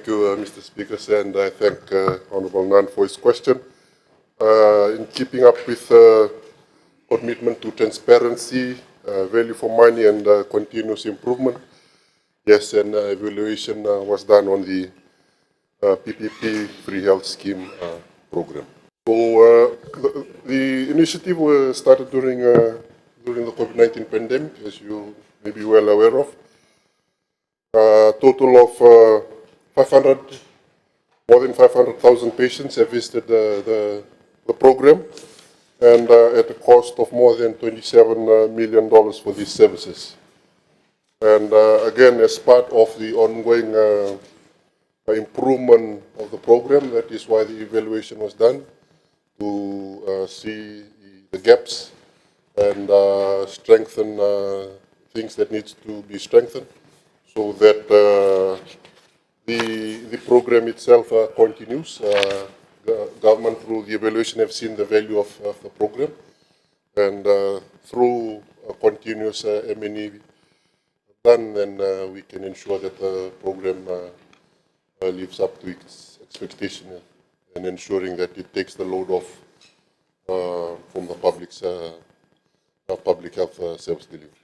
Thank you, Mr. Speaker, and I thank Honourable Nan for his question. In keeping up with commitment to transparency, value for money, and continuous improvement, yes, an evaluation was done on the PPP Free Health Scheme program. So the initiative was started during the COVID-19 pandemic, as you may be well aware of. Total of more than 500,000 patients have visited the program, and at a cost of more than $27 million for these services. And again, as part of the ongoing improvement of the program, that is why the evaluation was done, to see the gaps and strengthen things that needs to be strengthened, so that the program itself continues. The government, through the evaluation, have seen the value of the program, and through a continuous M&E done, then we can ensure that the program lives up to its expectation and ensuring that it takes the load off from the public health service delivery.